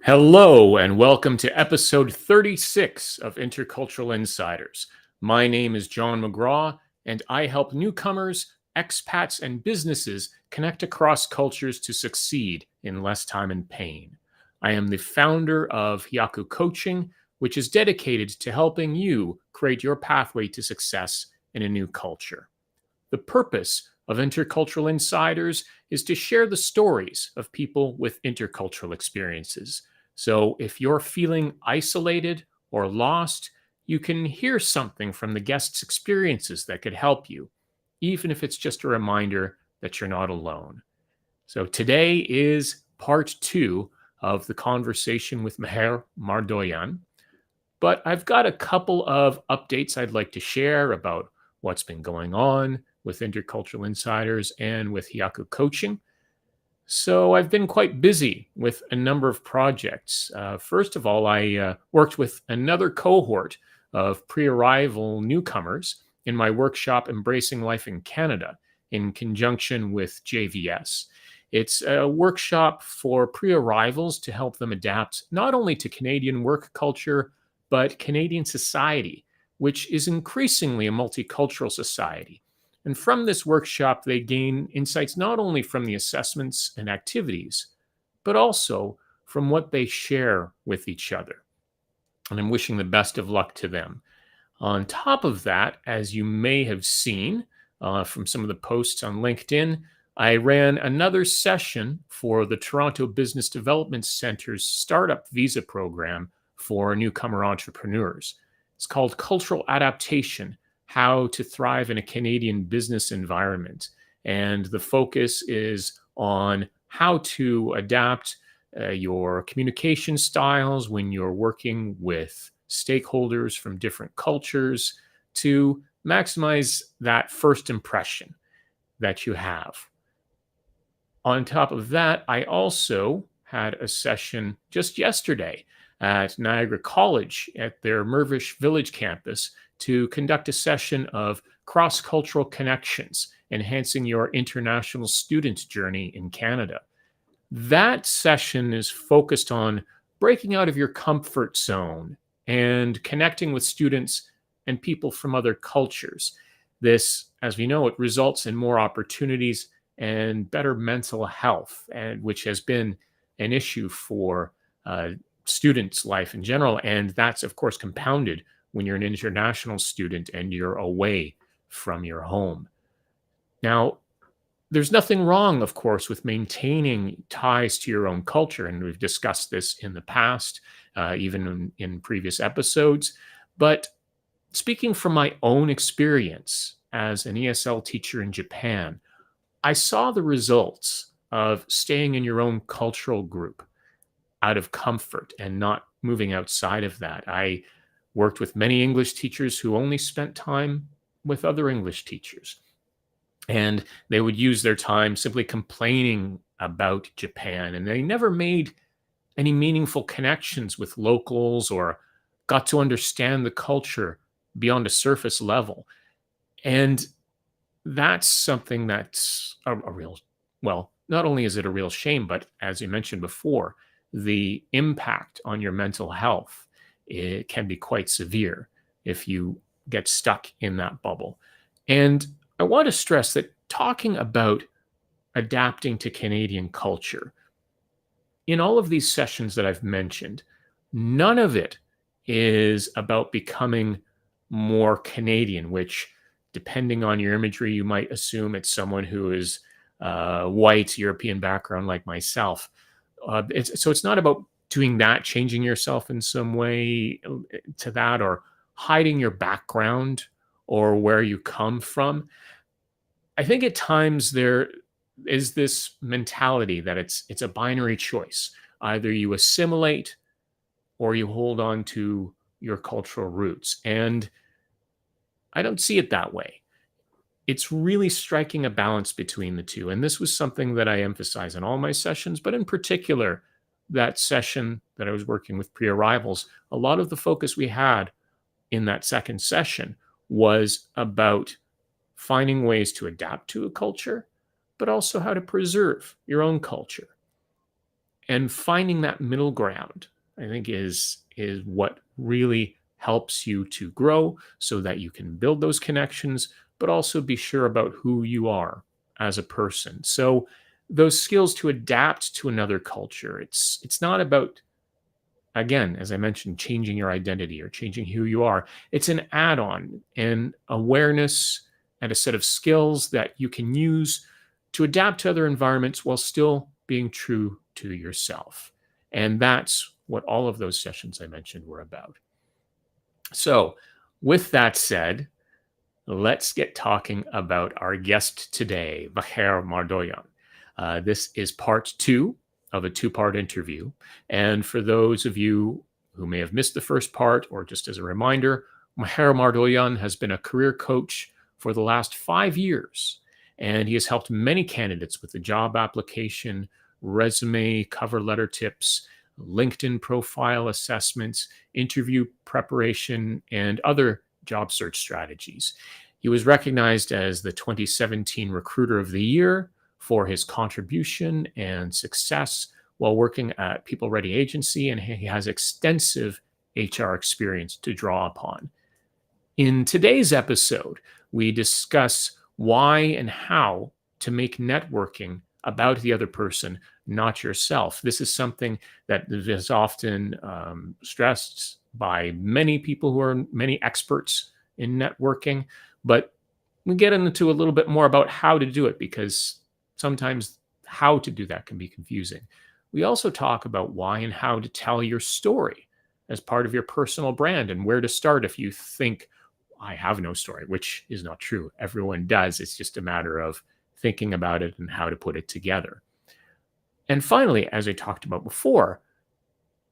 Hello, and welcome to episode 36 of Intercultural Insiders. My name is John McGraw, and I help newcomers, expats, and businesses connect across cultures to succeed in less time and pain. I am the founder of Hyaku Coaching, which is dedicated to helping you create your pathway to success in a new culture. The purpose of Intercultural Insiders is to share the stories of people with intercultural experiences. So if you're feeling isolated or lost, you can hear something from the guests' experiences that could help you, even if it's just a reminder that you're not alone. So today is part 2 of the conversation with Mher Mardoyan. But I've got a couple of updates I'd like to share about what's been going on with Intercultural Insiders and with Hyaku Coaching. So I've been quite busy with a number of projects. First of all, I worked with another cohort of pre-arrival newcomers in my workshop Embracing Life in Canada in conjunction with JVS. It's a workshop for pre-arrivals to help them adapt not only to Canadian work culture, but Canadian society, which is increasingly a multicultural society. And from this workshop, they gain insights not only from the assessments and activities, but also from what they share with each other. And I'm wishing the best of luck to them. On top of that, as you may have seen from some of the posts on LinkedIn, I ran another session for the Toronto Business Development Center's startup visa program for newcomer entrepreneurs. It's called Cultural Adaptation: How to Thrive in a Canadian Business Environment. And the focus is on how to adapt your communication styles when you're working with stakeholders from different cultures to maximize that first impression that you have. On top of that, I also had a session just yesterday at Niagara College at their Mirvish Village campus to conduct a session of cross-cultural connections, enhancing your international student journey in Canada. That session is focused on breaking out of your comfort zone and connecting with students and people from other cultures. This, as we know, it results in more opportunities and better mental health, and which has been an issue for students' life in general. And that's, of course, compounded when you're an international student and you're away from your home. Now, there's nothing wrong, of course, with maintaining ties to your own culture. And we've discussed this in the past, even in previous episodes. But speaking from my own experience as an ESL teacher in Japan, I saw the results of staying in your own cultural group out of comfort and not moving outside of that. I worked with many English teachers who only spent time with other English teachers. And they would use their time simply complaining about Japan. And they never made any meaningful connections with locals or got to understand the culture beyond a surface level. And that's something that's a real, well, not only is it a real shame, but as you mentioned before, the impact on your mental health, it can be quite severe if you get stuck in that bubble. And I want to stress that talking about adapting to Canadian culture, in all of these sessions that I've mentioned, none of it is about becoming more Canadian, which, depending on your imagery, you might assume it's someone who is white, European background like myself. So it's not about doing that, changing yourself in some way to that, or hiding your background or where you come from. I think at times there is this mentality that it's a binary choice. Either you assimilate or you hold on to your cultural roots. And I don't see it that way. It's really striking a balance between the two. And this was something that I emphasize in all my sessions, but in particular, that session that I was working with pre-arrivals, a lot of the focus we had in that second session was about finding ways to adapt to a culture, but also how to preserve your own culture. And finding that middle ground, I think, is what really helps you to grow so that you can build those connections, but also be sure about who you are as a person. So those skills to adapt to another culture, it's not about, again, as I mentioned, changing your identity or changing who you are. It's an add-on and awareness and a set of skills that you can use to adapt to other environments while still being true to yourself. And that's what all of those sessions I mentioned were about. So, with that said, let's get talking about our guest today, Mher Mardoyan. This is part 2 of a 2-part interview. And for those of you who may have missed the first part, or just as a reminder, Mher Mardoyan has been a career coach for the last 5 years, and he has helped many candidates with the job application, resume, cover letter tips, LinkedIn profile assessments, interview preparation, and other job search strategies. He was recognized as the 2017 Recruiter of the Year for his contribution and success while working at People Ready Agency, and he has extensive HR experience to draw upon. In today's episode, we discuss why and how to make networking about the other person, not yourself. This is something that is often stressed by many people who are many experts in networking, but we get into a little bit more about how to do it, because sometimes how to do that can be confusing. We also talk about why and how to tell your story as part of your personal brand and where to start if you think, I have no story, which is not true. Everyone does. It's just a matter of thinking about it and how to put it together. And finally, as I talked about before,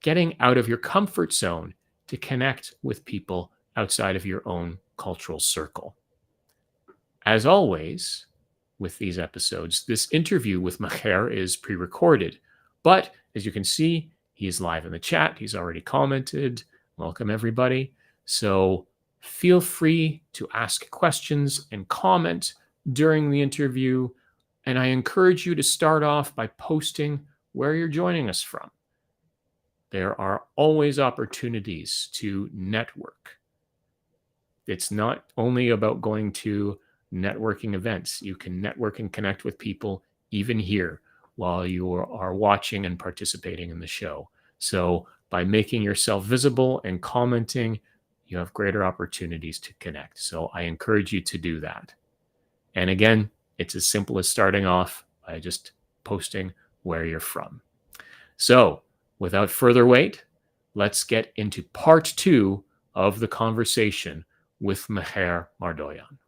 getting out of your comfort zone to connect with people outside of your own cultural circle. As always, with these episodes, this interview with Mher is pre-recorded, but as you can see, he is live in the chat. He's already commented. Welcome, everybody. So feel free to ask questions and comment during the interview. And I encourage you to start off by posting where you're joining us from. There are always opportunities to network. It's not only about going to networking events. You can network and connect with people even here while you are watching and participating in the show. So by making yourself visible and commenting, you have greater opportunities to connect. So I encourage you to do that. And again, it's as simple as starting off by just posting where you're from. So without further wait, let's get into part 2 of the conversation with Mher Mardoyan.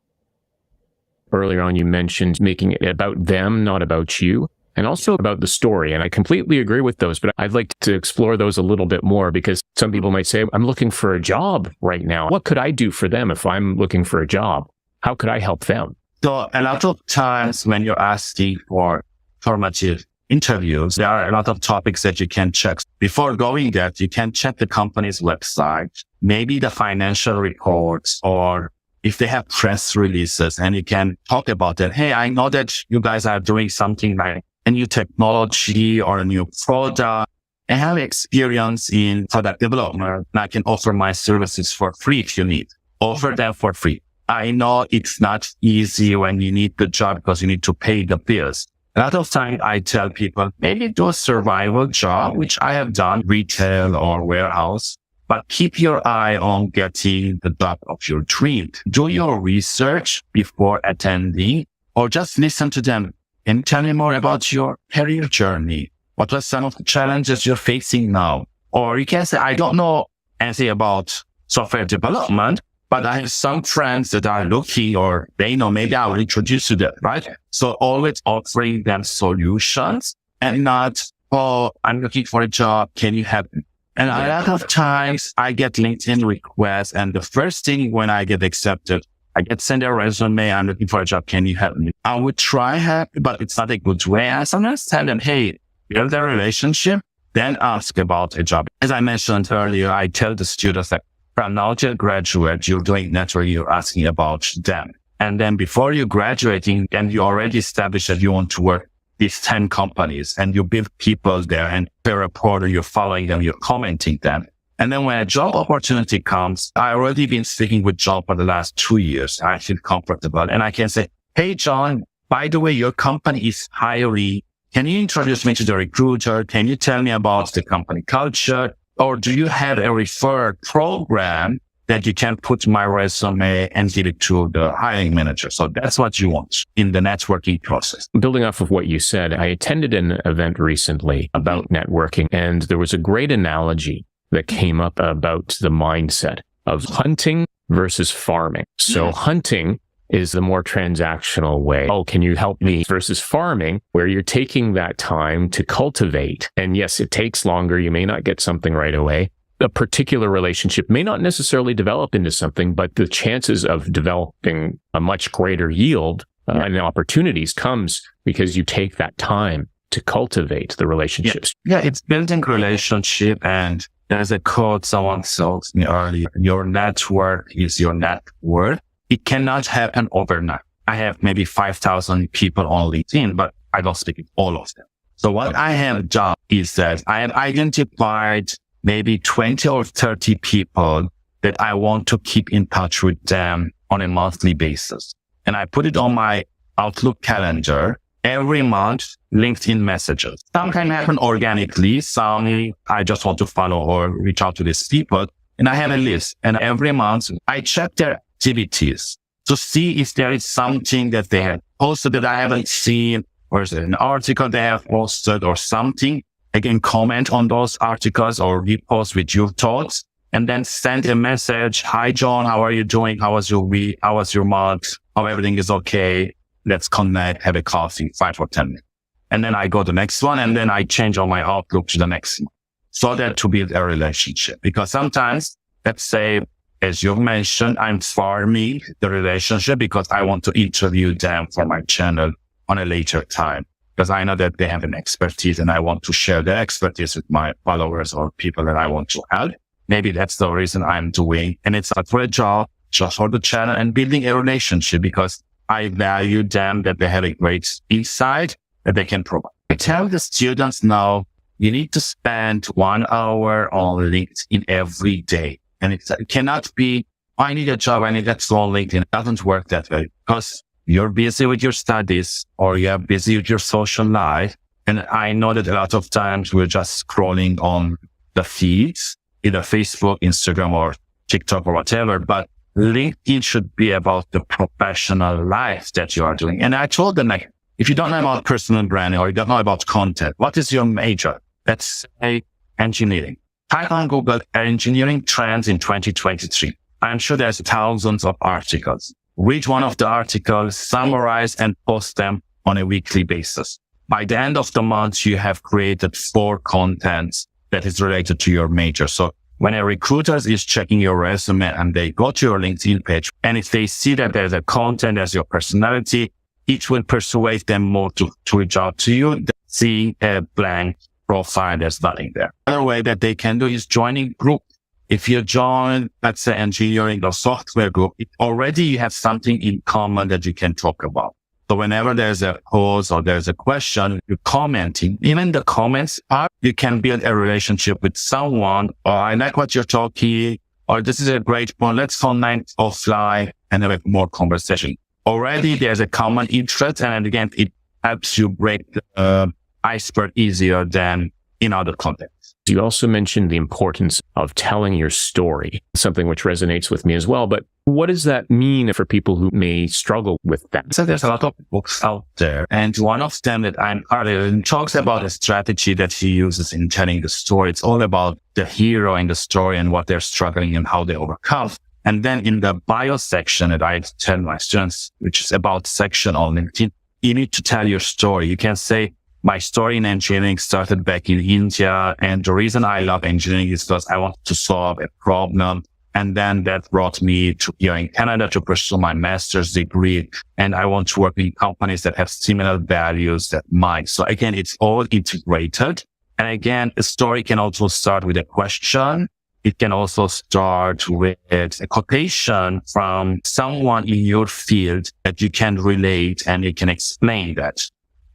Earlier on, you mentioned making it about them, not about you, and also about the story. And I completely agree with those, but I'd like to explore those a little bit more, because some people might say, I'm looking for a job right now. What could I do for them if I'm looking for a job? How could I help them? So a lot of times when you're asking for formative interviews, there are a lot of topics that you can check. Before going there, you can check the company's website, maybe the financial reports, or if they have press releases, and you can talk about that. Hey, I know that you guys are doing something like a new technology or a new product. I have experience in product development, and I can offer my services for free if you need. Offer them for free. I know it's not easy when you need the job because you need to pay the bills. A lot of time I tell people, maybe do a survival job, which I have done, retail or warehouse, but keep your eye on getting the job of your dream. Do your research before attending, or just listen to them and tell me more about your career journey. What are some of the challenges you're facing now? Or you can say, I don't know anything about software development, but I have some friends that are looking, or they know, maybe I will introduce you to them, right? So always offering them solutions and not, oh, I'm looking for a job. Can you help me? And a lot of times I get LinkedIn requests, and the first thing when I get accepted, I get sent a resume. I'm looking for a job. Can you help me? I would try help, but it's not a good way. I sometimes tell them, hey, build a relationship, then ask about a job. As I mentioned earlier, I tell the students that from now till graduate, you're doing networking, you're asking about them. And then before you're graduating, and you already established that you want to work these 10 companies and you build people there and you're a reporter, you're following them, you're commenting them. And then when a job opportunity comes, I already been speaking with John for the last 2 years. I feel comfortable and I can say, hey, John, by the way, your company is hiring. Can you introduce me to the recruiter? Can you tell me about the company culture? Or do you have a referral program that you can put my resume and give it to the hiring manager? So that's what you want in the networking process. Building off of what you said, I attended an event recently about networking, and there was a great analogy that came up about the mindset of hunting versus farming. So hunting is the more transactional way. Oh, can you help me? Versus farming, where you're taking that time to cultivate. And yes, it takes longer. You may not get something right away. A particular relationship may not necessarily develop into something, but the chances of developing a much greater yield and opportunities comes because you take that time to cultivate the relationships. Yeah, it's building relationship. And there's a quote someone told me earlier, your network is your net worth. It cannot happen overnight. I have maybe 5,000 people on LinkedIn, but I don't speak with all of them. So what I have done is that I have identified maybe 20 or 30 people that I want to keep in touch with them on a monthly basis. And I put it on my Outlook calendar every month, LinkedIn messages. Some can happen organically. Some I just want to follow or reach out to these people. And I have a list. And every month I check their activities to see if there is something that they have posted that I haven't seen, or is it an article they have posted or something. Again, comment on those articles or repost with your thoughts, and then send a message. Hi, John, how are you doing? How was your week? How was your month? How everything is okay? Let's connect, have a coffee, 5 or 10 minutes. And then I go to the next one, and then I change on my Outlook to the next one, so that to build a relationship. Because sometimes, let's say, as you've mentioned, I'm farming the relationship because I want to interview them for my channel on a later time, because I know that they have an expertise and I want to share their expertise with my followers or people that I want to help. Maybe that's the reason I'm doing. And it's not for a job, just for the channel and building a relationship, because I value them, that they have a great insight that they can provide. I tell the students now, you need to spend 1 hour on LinkedIn every day. And it cannot be, I need a job, I need that on LinkedIn. It doesn't work that way, because you're busy with your studies or you're busy with your social life. And I know that a lot of times we're just scrolling on the feeds, either Facebook, Instagram, or TikTok or whatever. But LinkedIn should be about the professional life that you are doing. And I told them, like, if you don't know about personal branding or you don't know about content, what is your major? Let's say engineering. Type on Google engineering trends in 2023. I'm sure there's thousands of articles. Read one of the articles, summarize and post them on a weekly basis. By the end of the month, you have created 4 contents that is related to your major. So when a recruiter is checking your resume and they go to your LinkedIn page, and if they see that there's a content as your personality, it will persuade them more to reach out to you than seeing a blank profile that's nothing there. Another way that they can do is joining group. If you join, let's say, engineering or software group, already you have something in common that you can talk about. So whenever there's a post or there's a question, you're commenting. Even the comments are, you can build a relationship with someone. Or I like what you're talking, or this is a great point. Let's connect offline and have a more conversation. Already there's a common interest. And again, it helps you break the iceberg easier than in other contexts. You also mentioned the importance of telling your story, something which resonates with me as well. But what does that mean for people who may struggle with that? So there's a lot of books out there. And one of them that I'm earlier talks about a strategy that he uses in telling the story. It's all about the hero in the story and what they're struggling and how they overcome. And then in the bio section that I tell my students, which is about section on LinkedIn, you need to tell your story. You can say, my story in engineering started back in India. And the reason I love engineering is because I wanted to solve a problem. And then that brought me to here in Canada to pursue my master's degree. And I want to work in companies that have similar values that mine. So again, it's all integrated. And again, a story can also start with a question. It can also start with a quotation from someone in your field that you can relate and you can explain that.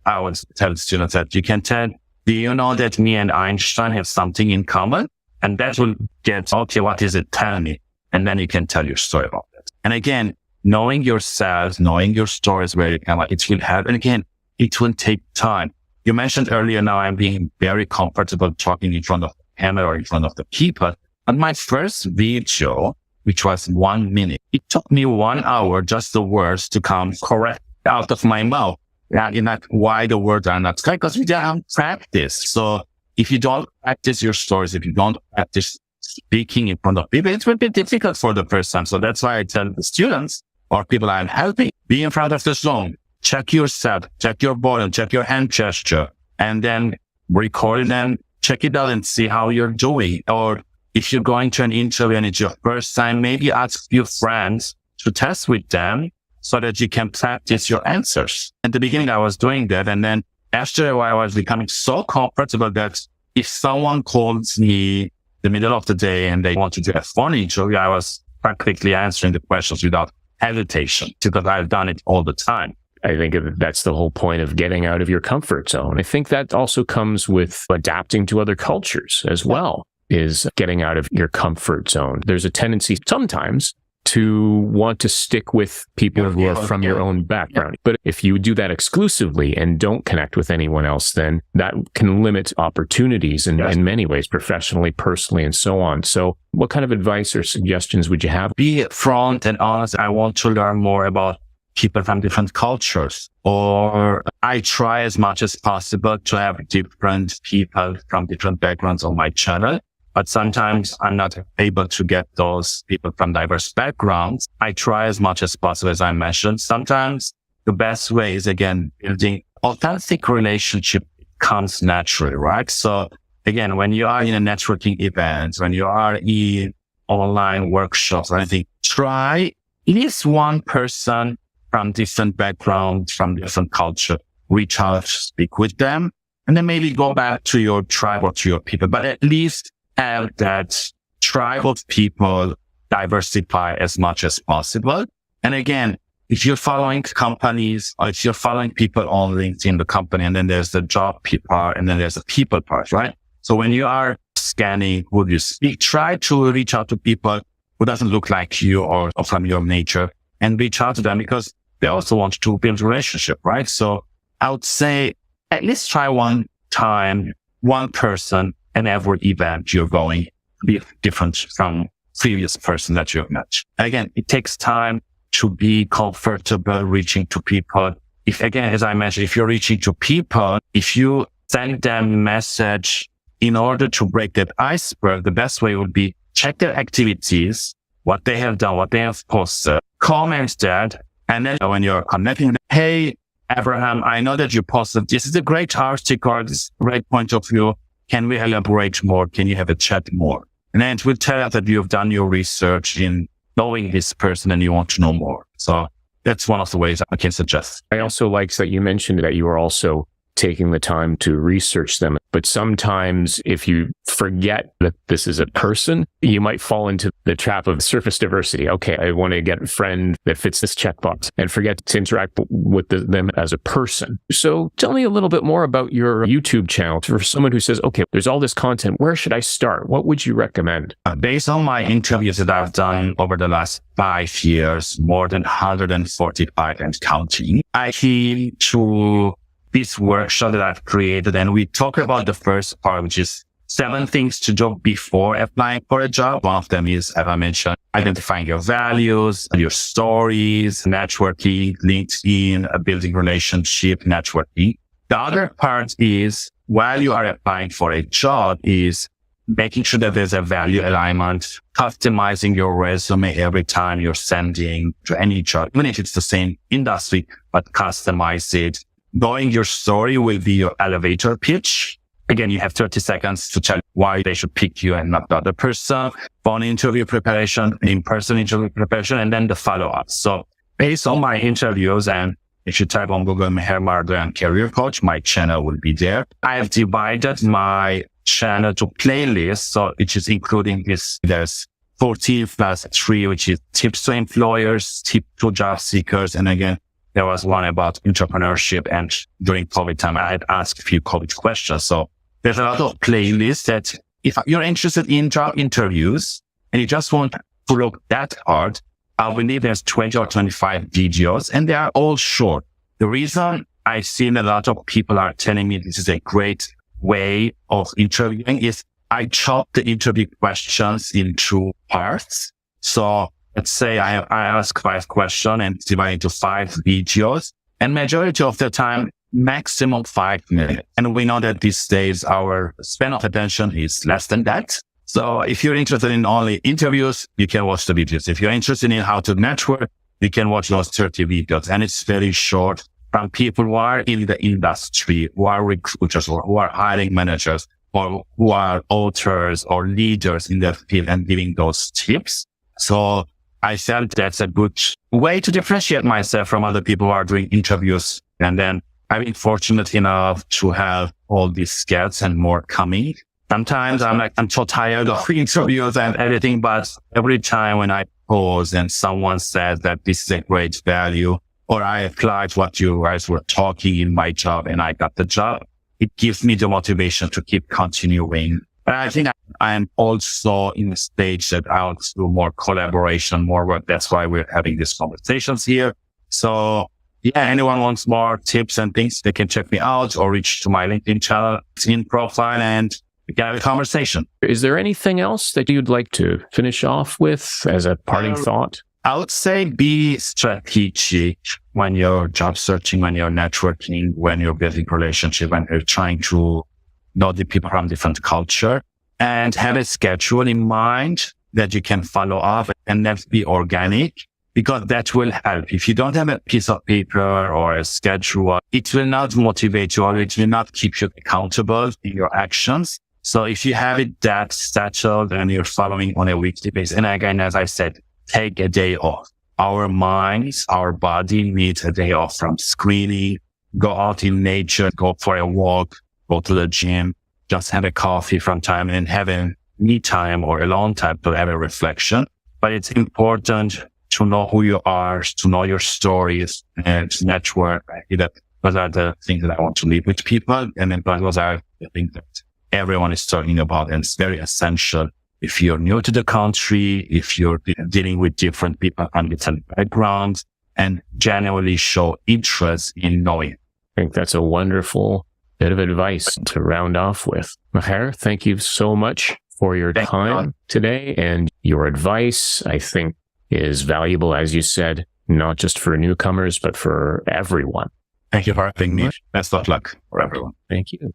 I would tell students that you can tell, do you know that me and Einstein have something in common? And that will get, okay, what is it? Tell me. And then you can tell your story about it. And again, knowing yourself, knowing your story is where you can, it will help. And again, it will take time. You mentioned earlier, now I'm being very comfortable talking in front of the camera or in front of the people. On my first video, which was 1 minute, it took me 1 hour just the words to come correct out of my mouth. And in that, why the words are not correct? Because we don't practice. So if you don't practice your stories, if you don't practice speaking in front of people, it will be difficult for the first time. So that's why I tell the students or people I'm helping, be in front of the Zoom, check yourself, check your volume, check your hand gesture, and then record it and check it out and see how you're doing. Or if you're going to an interview and it's your first time, maybe ask your friends to test with them so that you can practice your answers. At the beginning, I was doing that. And then after a while, I was becoming so comfortable that if someone calls me the middle of the day and they want to do a phone interview, I was practically answering the questions without hesitation because I've done it all the time. I think that's the whole point of getting out of your comfort zone. I think that also comes with adapting to other cultures as well, is getting out of your comfort zone. There's a tendency sometimes to want to stick with people who are from your own background. But if you do that exclusively and don't connect with anyone else, then that can limit opportunities in many ways, professionally, personally, and so on. So what kind of advice or suggestions would you have? Be front and honest. I want to learn more about people from different cultures, or I try as much as possible to have different people from different backgrounds on my channel. But sometimes I'm not able to get those people from diverse backgrounds. I try as much as possible, as I mentioned. Sometimes the best way is, again, building authentic relationship comes naturally, right? So again, when you are in a networking event, when you are in online workshops or anything, try at least one person from different backgrounds, from different culture, reach out, speak with them, and then maybe go back to your tribe or to your people. But at least have that tribe of people diversify as much as possible. And again, if you're following companies or if you're following people on LinkedIn, the company, and then there's the job part and then there's the people part, right? So when you are scanning who you speak, try to reach out to people who doesn't look like you or from your nature and reach out to them because they also want to build a relationship, right? So I would say at least try one time, one person, and every event you're going to be different from previous person that you've met. Again, it takes time to be comfortable reaching to people. If again, as I mentioned, if you're reaching to people, if you send them a message in order to break that iceberg, the best way would be check their activities, what they have done, what they have posted, comment that. And then when you're connecting, hey, Abraham, I know that you posted, this is a great article, this is a great point of view. Can we elaborate more? Can you have a chat more? And then it will tell us that you've done your research in knowing this person and you want to know more. So that's one of the ways I can suggest. I also like that you mentioned that you are also taking the time to research them. But sometimes if you forget that this is a person, you might fall into the trap of surface diversity. Okay, I want to get a friend that fits this checkbox and forget to interact with them as a person. So tell me a little bit more about your YouTube channel for someone who says, okay, there's all this content. Where should I start? What would you recommend? Based on my interviews that I've done over the last 5 years, more than 145 and counting, I came to this workshop that I've created, and we talk about the first part, which is 7 things to do before applying for a job. One of them is, as I mentioned, identifying your values, your stories, networking, LinkedIn, building relationship, networking. The other part is, while you are applying for a job, is making sure that there's a value alignment, customizing your resume every time you're sending to any job, even if it's the same industry, but customize it. Knowing your story will be your elevator pitch. Again, you have 30 seconds to tell why they should pick you and not the other person. Phone interview preparation, in-person interview preparation, and then the follow-up. So based on my interviews, and if you type on Google Mher Mardoyan Career Coach, my channel will be there. I have divided my channel to playlists, so which is including this. There's 14 plus 3, which is tips to employers, tips to job seekers, and again, There was one about entrepreneurship, and during COVID time, I had asked a few COVID questions. So there's a lot of playlists that if you're interested in job interviews and you just want to look that hard, I believe there's 20 or 25 videos, and they are all short. The reason I've seen a lot of people are telling me this is a great way of interviewing is I chop the interview questions into parts. So let's say I ask 5 questions and divide into 5 videos, and majority of the time, maximum 5 minutes. And we know that these days our span of attention is less than that. So if you're interested in only interviews, you can watch the videos. If you're interested in how to network, you can watch those 30 videos, and it's very short from people who are in the industry, who are recruiters or who are hiring managers or who are authors or leaders in the field and giving those tips. So I felt that's a good way to differentiate myself from other people who are doing interviews. And then I've been fortunate enough to have all these skills and more coming. Sometimes I'm so tired of interviews and editing, but every time when I pause and someone says that this is a great value, or I applied what you guys were talking in my job and I got the job, it gives me the motivation to keep continuing. But I think I am also in a stage that I want to do more collaboration, more work. That's why we're having these conversations here. So yeah, anyone wants more tips and things, they can check me out or reach to my LinkedIn channel, LinkedIn profile, and we can have a conversation. Is there anything else that you'd like to finish off with as a parting thought? I would say be strategic when you're job searching, when you're networking, when you're building relationship, when you're trying to know the people from different culture, and have a schedule in mind that you can follow up, and let's be organic, because that will help. If you don't have a piece of paper or a schedule, it will not motivate you, or it will not keep you accountable in your actions. So if you have it that settled and you're following on a weekly basis, and again, as I said, take a day off. Our minds, our body needs a day off from screening, go out in nature, go for a walk, go to the gym, just have a coffee from time and have a me time or a long time to have a reflection. But it's important to know who you are, to know your stories and to network. Those are the things that I want to leave with people. And then those are the things that everyone is talking about. And it's very essential. If you're new to the country, if you're dealing with different people from different backgrounds, and genuinely show interest in knowing. I think that's a wonderful bit of advice to round off with. Mher, thank you so much for your time today, and your advice, I think, is valuable, as you said, not just for newcomers, but for everyone. Thank you for having me. Best of luck for everyone. Thank you.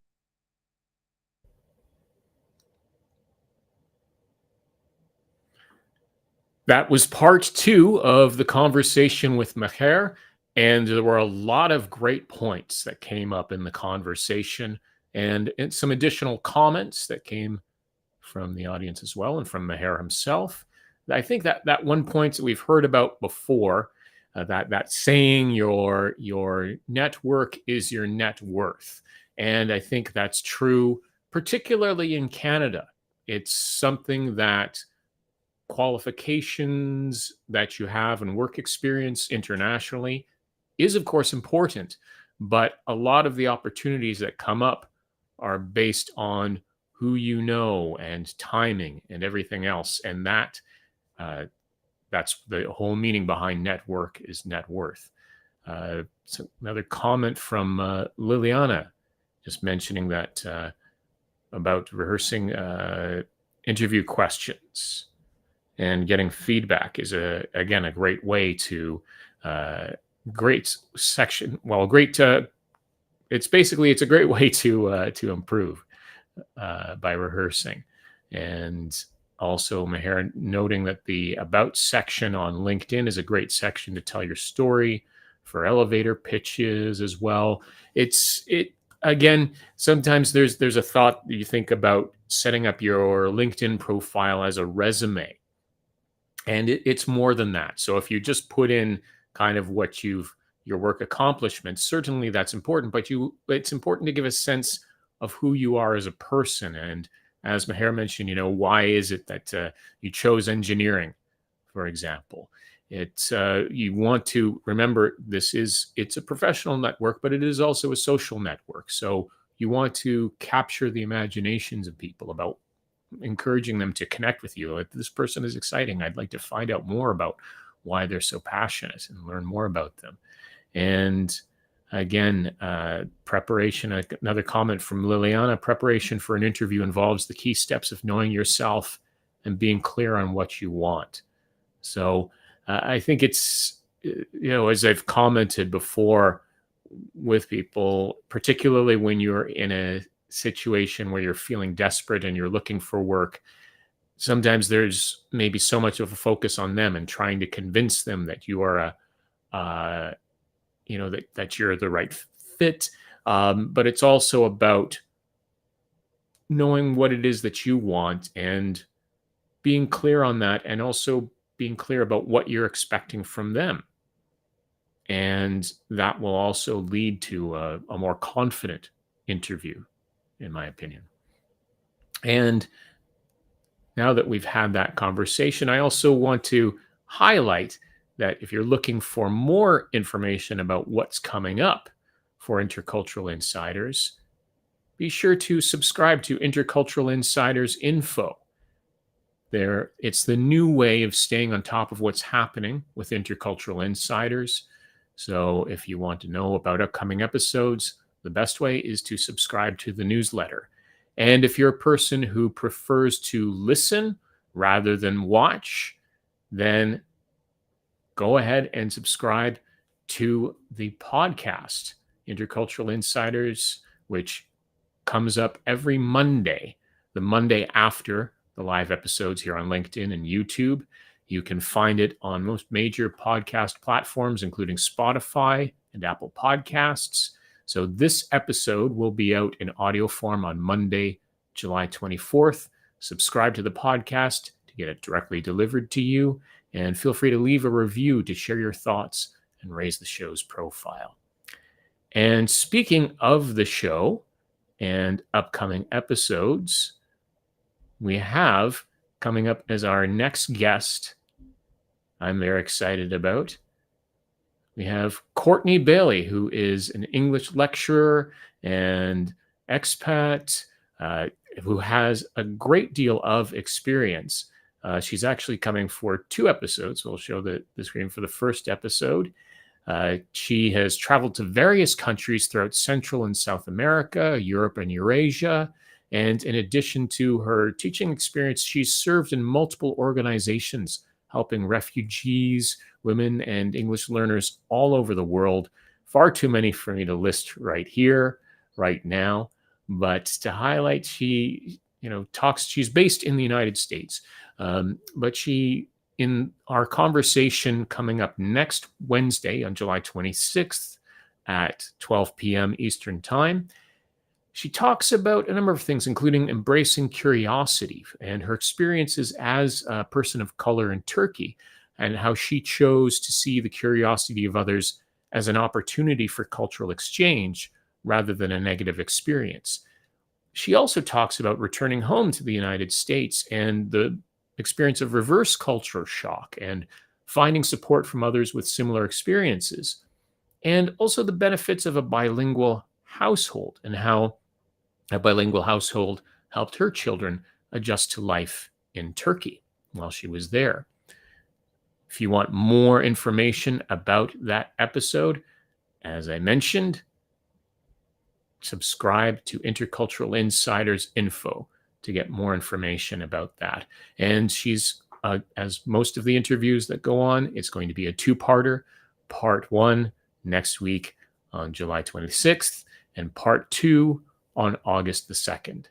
That was part 2 of the conversation with Mher, and there were a lot of great points that came up in the conversation, and some additional comments that came from the audience as well, and from Mher himself. I think that one point that we've heard about before, that saying your network is your net worth, and I think that's true, particularly in Canada. It's something that qualifications that you have and work experience internationally is, of course, important, but a lot of the opportunities that come up are based on who you know and timing and everything else, and that's the whole meaning behind network is net worth. So another comment from Liliana, just mentioning that about rehearsing interview questions and getting feedback is again a great way to great section. Well, great. It's a great way to improve by rehearsing. And also, Mher noting that the About section on LinkedIn is a great section to tell your story, for elevator pitches as well. Again, sometimes there's a thought that you think about setting up your LinkedIn profile as a resume. And it's more than that. So if you just put in kind of your work accomplishments, certainly that's important, but it's important to give a sense of who you are as a person. And as Mher mentioned, why is it that you chose engineering, for example? It's you want to remember it's a professional network, but it is also a social network. So you want to capture the imaginations of people about encouraging them to connect with you. Like, this person is exciting. I'd like to find out more about why they're so passionate and learn more about them. And again, preparation, another comment from Liliana: preparation for an interview involves the key steps of knowing yourself and being clear on what you want. So I think it's, as I've commented before with people, particularly when you're in a situation where you're feeling desperate and you're looking for work, sometimes there's maybe so much of a focus on them and trying to convince them that you are that you're the right fit. But it's also about knowing what it is that you want and being clear on that, and also being clear about what you're expecting from them. And that will also lead to a more confident interview, in my opinion. And now that we've had that conversation, I also want to highlight that if you're looking for more information about what's coming up for Intercultural Insiders, be sure to subscribe to Intercultural Insiders Info. It's the new way of staying on top of what's happening with Intercultural Insiders. So if you want to know about upcoming episodes, the best way is to subscribe to the newsletter. And if you're a person who prefers to listen rather than watch, then go ahead and subscribe to the podcast, Intercultural Insiders, which comes up every Monday, the Monday after the live episodes here on LinkedIn and YouTube. You can find it on most major podcast platforms, including Spotify and Apple Podcasts. So this episode will be out in audio form on Monday, July 24th. Subscribe to the podcast to get it directly delivered to you, and feel free to leave a review to share your thoughts and raise the show's profile. And speaking of the show and upcoming episodes, we have coming up as our next guest, I'm very excited about. We have Courtney Bailey, who is an English lecturer and expat, who has a great deal of experience. She's actually coming for 2 episodes. We'll show the screen for the first episode. She has traveled to various countries throughout Central and South America, Europe and Eurasia. And in addition to her teaching experience, she's served in multiple organizations, helping refugees, women, and English learners all over the world. Far too many for me to list right here, right now. But to highlight, she's based in the United States. But in our conversation coming up next Wednesday on July 26th at 12 p.m. Eastern Time, she talks about a number of things, including embracing curiosity and her experiences as a person of color in Turkey, and how she chose to see the curiosity of others as an opportunity for cultural exchange rather than a negative experience. She also talks about returning home to the United States and the experience of reverse culture shock and finding support from others with similar experiences, and also the benefits of a bilingual household and how a bilingual household helped her children adjust to life in Turkey while she was there. If you want more information about that episode, as I mentioned, subscribe to Intercultural Insiders Info to get more information about that. And she's, as most of the interviews that go on, it's going to be a 2-parter. Part 1 next week on July 26th, and Part 2 on August the 2nd.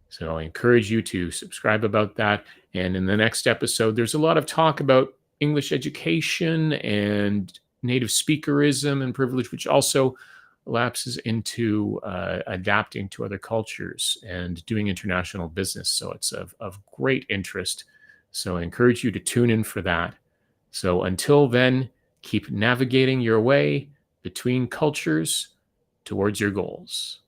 So I encourage you to subscribe about that. And in the next episode, there's a lot of talk about English education and native speakerism and privilege, which also lapses into adapting to other cultures and doing international business. So it's of great interest. So I encourage you to tune in for that. So until then, keep navigating your way between cultures towards your goals.